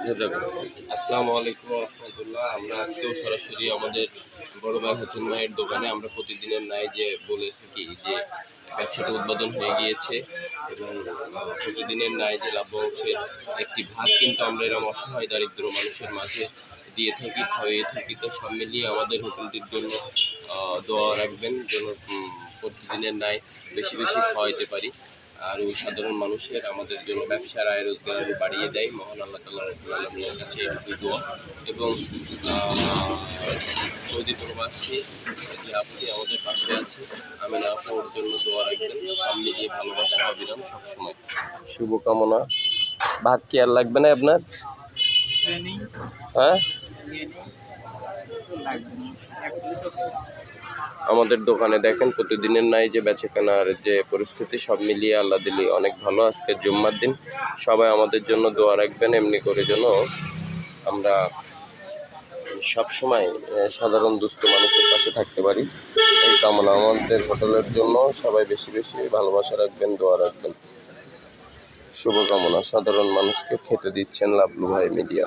আসসালামু আলাইকুম রহমতুল্লাহ। আমরা আজকেও সরাসরি আমাদের বড় ভাই হোসেন ভাইয়ের দোকানে আমরা প্রতিদিনের ন্যায় যে বলে থাকি যে ব্যবসাটা উদ্বোধন হয়ে গিয়েছে এবং প্রতিদিনের ন্যায় যে লাভ্যাংশের একটি ভাগ কিন্তু আমরা এরকম অসহায় দারিদ্র মানুষের মাঝে দিয়ে থাকি খাইয়ে থাকি। তো সব মিলিয়ে আমাদের হোটেলটির জন্য দোয়া রাখবেন যেন প্রতিদিনের ন্যায় বেশি বেশি খাওয়াইতে পারি আর ওই সাধারণ মানুষের আমাদের জন্য ব্যবসার আয় রোজগার আরও বাড়িয়ে দেয়। মহান আল্লাহ তাআলা রব্বুল আলামিনের কাছে এই দোয়া এবং সৌদি প্রবাসী যে আপনি আমাদের পাশে আছে আমি না ওর জন্য দোয়া রাখবেন। সব মিলিয়ে ভালোবাসা অবিরাম সবসময় শুভকামনা। ভাত কি আর লাগবে না আপনার? হ্যাঁ, আমাদের দোকানে দেখেন প্রতিদিনের নাই যে বেচে কেনার যে পরিস্থিতি সব মিলিয়ে আল্লাহ দিলি অনেক ভালো। আজকে জুম্মার দিন, সবাই আমাদের জন্য দোয়া রাখবেন এমনি করে যেন আমরা সবসময় সাধারণ দুস্থ মানুষের পাশে থাকতে পারি। এই কামনা আমাদের হোটেলের জন্য। সবাই বেশি বেশি ভালোবাসা রাখবেন, দোয়া রাখবেন। শুভকামনা। সাধারণ মানুষকে খেতে দিচ্ছেন লাভলু ভাই মিডিয়া।